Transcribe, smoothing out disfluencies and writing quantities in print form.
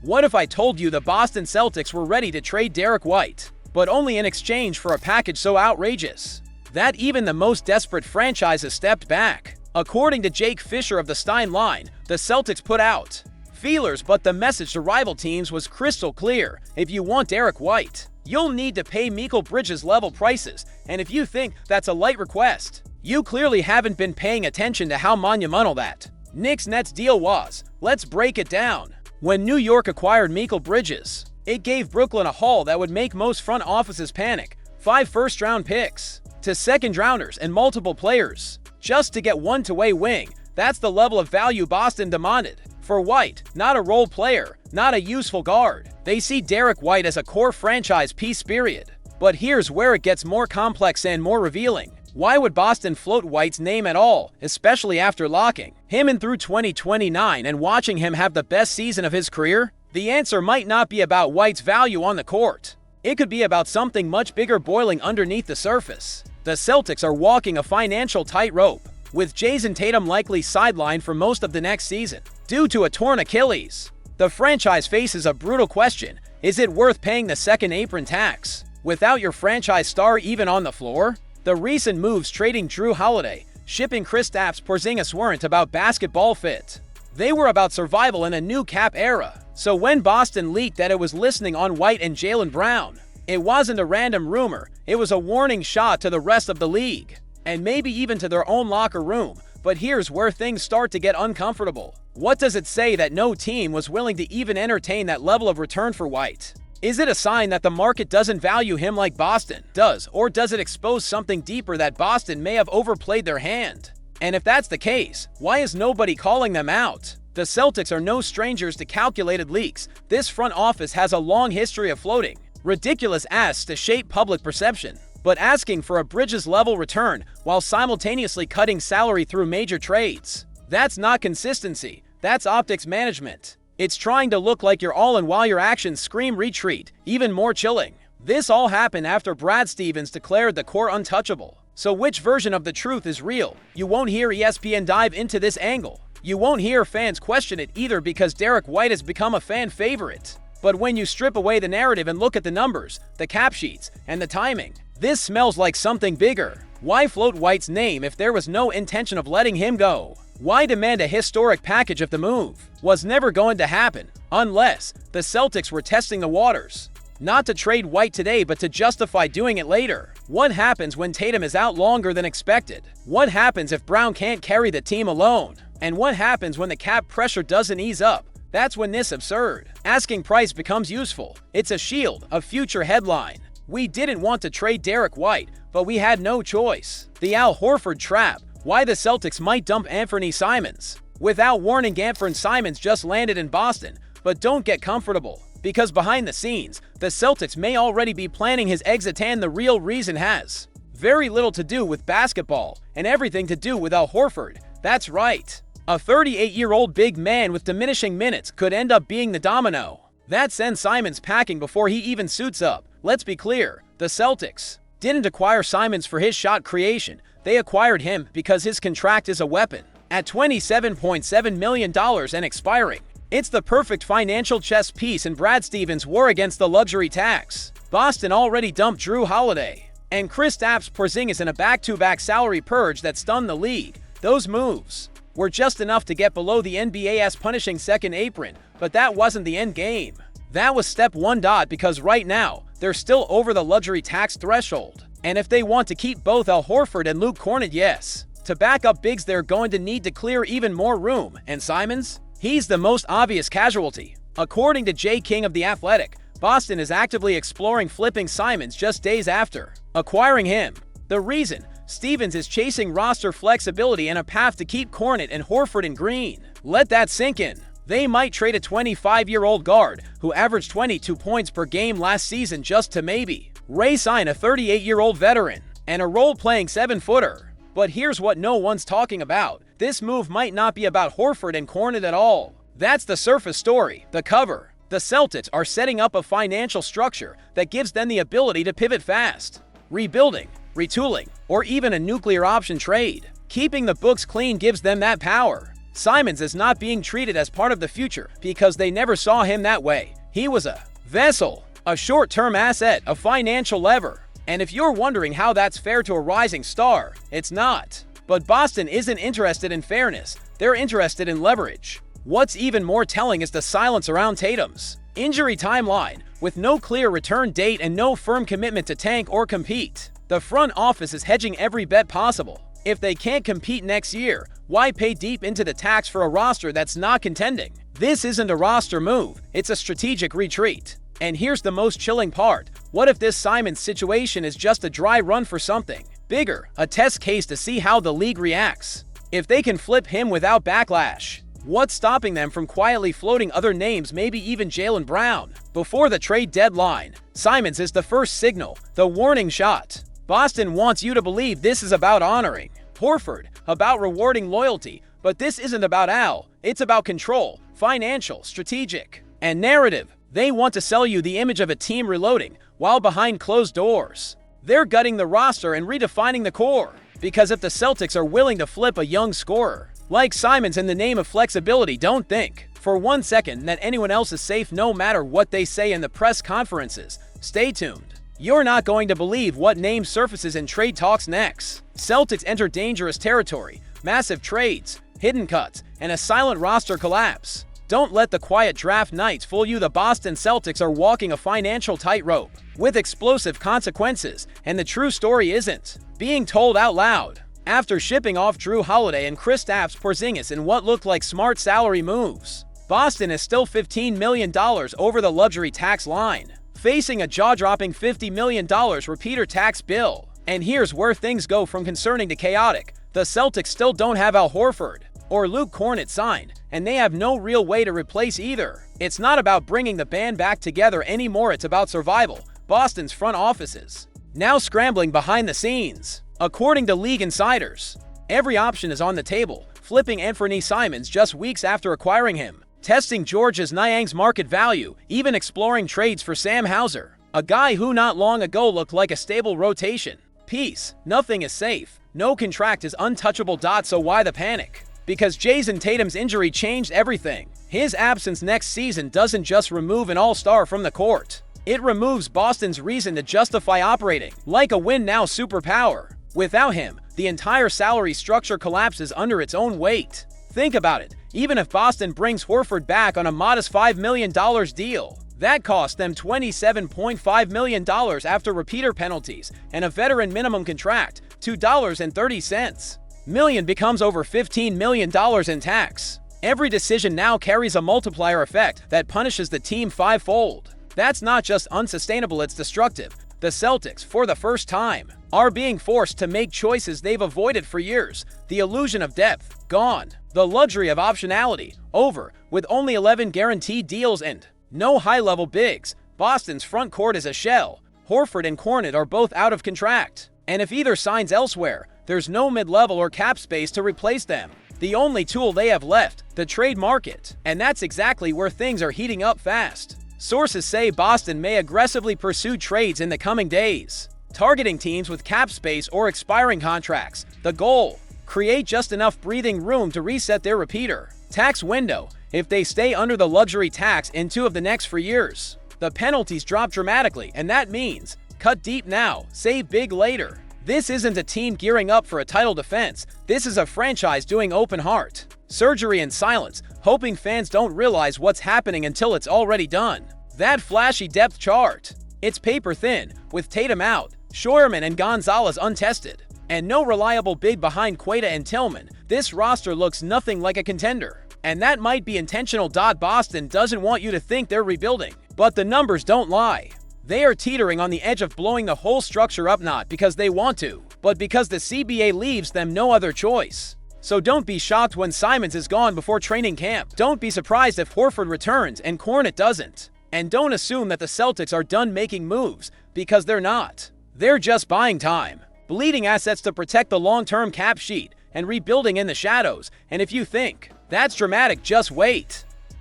What if I told you the Boston Celtics were ready to trade Derrick White, but only in exchange for a package so outrageous that even the most desperate franchises stepped back? According to Jake Fischer of the Stein line, the Celtics put out feelers, but the message to rival teams was crystal clear. If you want Derrick White, you'll need to pay Mikal Bridges-level prices, and if you think that's a light request, you clearly haven't been paying attention to how monumental that Knicks-Nets deal was. Let's break it down. When New York acquired Mikal Bridges, it gave Brooklyn a haul that would make most front offices panic. 5 first-round picks, 2 second-rounders, and multiple players just to get one two-way wing. That's the level of value Boston demanded for White, not a role player, not a useful guard. They see Derrick White as a core franchise piece, period. But here's where it gets more complex and more revealing. Why would Boston float White's name at all, especially after locking him in through 2029 and watching him have the best season of his career? The answer might not be about White's value on the court. It could be about something much bigger boiling underneath the surface. The Celtics are walking a financial tightrope, with Jason Tatum likely sidelined for most of the next season due to a torn Achilles. The franchise faces a brutal question: is it worth paying the second apron tax without your franchise star even on the floor? The recent moves trading Drew Holiday, shipping Kristaps Porzingis weren't about basketball fit. They were about survival in a new cap era. So when Boston leaked that it was listening on White and Jaylen Brown, it wasn't a random rumor, it was a warning shot to the rest of the league, and maybe even to their own locker room. But here's where things start to get uncomfortable. What does it say that no team was willing to even entertain that level of return for White? Is it a sign that the market doesn't value him like Boston does, or does it expose something deeper that Boston may have overplayed their hand? And if that's the case, why is nobody calling them out? The Celtics are no strangers to calculated leaks. This front office has a long history of floating ridiculous asks to shape public perception, but asking for a Bridges-level return while simultaneously cutting salary through major trades. That's not consistency, that's optics management. It's trying to look like you're all in while your actions scream retreat. Even more chilling, this all happened after Brad Stevens declared the core untouchable. So which version of the truth is real? You won't hear ESPN dive into this angle. You won't hear fans question it either, because Derrick White has become a fan favorite. But when you strip away the narrative and look at the numbers, the cap sheets, and the timing, this smells like something bigger. Why float White's name if there was no intention of letting him go? Why demand a historic package if the move was never going to happen? Unless the Celtics were testing the waters. Not to trade White today, but to justify doing it later. What happens when Tatum is out longer than expected? What happens if Brown can't carry the team alone? And what happens when the cap pressure doesn't ease up? That's when this absurd asking price becomes useful. It's a shield, a future headline. We didn't want to trade Derrick White, but we had no choice. The Al Horford trap. Why the Celtics might dump Anthony Simons. Without warning, Anthony Simons just landed in Boston, but don't get comfortable, because behind the scenes, the Celtics may already be planning his exit, and the real reason has very little to do with basketball and everything to do with Al Horford. That's right. A 38-year-old big man with diminishing minutes could end up being the domino that sends Simons packing before he even suits up. Let's be clear, the Celtics didn't acquire Simons for his shot creation. They acquired him because his contract is a weapon. At $27.7 million and expiring, it's the perfect financial chess piece in Brad Stevens' war against the luxury tax. Boston already dumped Drew Holiday and Kristaps Porzingis in a back-to-back salary purge that stunned the league. Those moves were just enough to get below the NBA's punishing second apron, but that wasn't the end game. That was step 1. Because right now, they're still over the luxury tax threshold. And if they want to keep both Al Horford and Luke Kornet, yes, to back up bigs, they're going to need to clear even more room. And Simons? He's the most obvious casualty. According to Jay King of The Athletic, Boston is actively exploring flipping Simons just days after acquiring him. The reason? Stevens is chasing roster flexibility and a path to keep Kornet and Horford in green. Let that sink in. They might trade a 25-year-old guard who averaged 22 points per game last season just to maybe re-sign a 38-year-old veteran and a role-playing 7-footer. But here's what no one's talking about. This move might not be about Horford and Kornet at all. That's the surface story, the cover. The Celtics are setting up a financial structure that gives them the ability to pivot fast. Rebuilding, retooling, or even a nuclear option trade. Keeping the books clean gives them that power. Simons is not being treated as part of the future because they never saw him that way. He was a vessel, a short-term asset, a financial lever. And if you're wondering how that's fair to a rising star, it's not. But Boston isn't interested in fairness, they're interested in leverage. What's even more telling is the silence around Tatum's injury timeline. With no clear return date and no firm commitment to tank or compete, the front office is hedging every bet possible. If they can't compete next year, why pay deep into the tax for a roster that's not contending? This isn't a roster move, it's a strategic retreat. And here's the most chilling part. What if this Simons situation is just a dry run for something bigger, a test case to see how the league reacts? If they can flip him without backlash, what's stopping them from quietly floating other names, maybe even Jaylen Brown? Before the trade deadline, Simons is the first signal, the warning shot. Boston wants you to believe this is about honoring Horford, about rewarding loyalty, but this isn't about Al. It's about control, financial, strategic, and narrative. They want to sell you the image of a team reloading while behind closed doors. They're gutting the roster and redefining the core. Because if the Celtics are willing to flip a young scorer like Simons in the name of flexibility, don't think for 1 second that anyone else is safe no matter what they say in the press conferences. Stay tuned. You're not going to believe what name surfaces in trade talks next. Celtics enter dangerous territory, massive trades, hidden cuts, and a silent roster collapse. Don't let the quiet draft nights fool you. The Boston Celtics are walking a financial tightrope with explosive consequences, and the true story isn't being told out loud. After shipping off Drew Holiday and Kristaps Porzingis in what looked like smart salary moves, Boston is still $15 million over the luxury tax line, facing a jaw-dropping $50 million repeater tax bill. And here's where things go from concerning to chaotic. The Celtics still don't have Al Horford or Luke Kornet signed, and they have no real way to replace either. It's not about bringing the band back together anymore, it's about survival. Boston's front offices now scrambling behind the scenes. According to league insiders, every option is on the table, flipping Anthony Simons just weeks after acquiring him, testing Georges Niang's market value, even exploring trades for Sam Hauser, a guy who not long ago looked like a stable rotation piece. Nothing is safe, no contract is untouchable. So why the panic? Because Jason Tatum's injury changed everything. His absence next season doesn't just remove an all-star from the court, it removes Boston's reason to justify operating like a win-now superpower. Without him, the entire salary structure collapses under its own weight. Think about it. Even if Boston brings Horford back on a modest $5 million deal, that cost them $27.5 million after repeater penalties and a veteran minimum contract, $2.30 million becomes over $15 million in tax. Every decision now carries a multiplier effect that punishes the team fivefold. That's not just unsustainable, it's destructive. The Celtics, for the first time, are being forced to make choices they've avoided for years. The illusion of depth, gone. The luxury of optionality, over. With only 11 guaranteed deals and no high-level bigs, Boston's front court is a shell. Horford and Kornet are both out of contract, and if either signs elsewhere, there's no mid-level or cap space to replace them. The only tool they have left, the trade market, and that's exactly where things are heating up fast. Sources say Boston may aggressively pursue trades in the coming days, targeting teams with cap space or expiring contracts. The goal? Create just enough breathing room to reset their repeater tax window. If they stay under the luxury tax in 2 of the next 4 years, the penalties drop dramatically, and that means cut deep now, save big later. This isn't a team gearing up for a title defense. This is a franchise doing open heart surgery in silence, hoping fans don't realize what's happening until it's already done. That flashy depth chart, it's paper thin, with Tatum out, Scheuerman and Gonzalez untested, and no reliable big behind Queta and Tillman. This roster looks nothing like a contender, and that might be intentional. Boston doesn't want you to think they're rebuilding, but the numbers don't lie. They are teetering on the edge of blowing the whole structure up, not because they want to, but because the CBA leaves them no other choice. So don't be shocked when Simons is gone before training camp. Don't be surprised if Horford returns and Kornet doesn't. And don't assume that the Celtics are done making moves, because they're not. They're just buying time, bleeding assets to protect the long-term cap sheet, and rebuilding in the shadows. And if you think that's dramatic, just wait.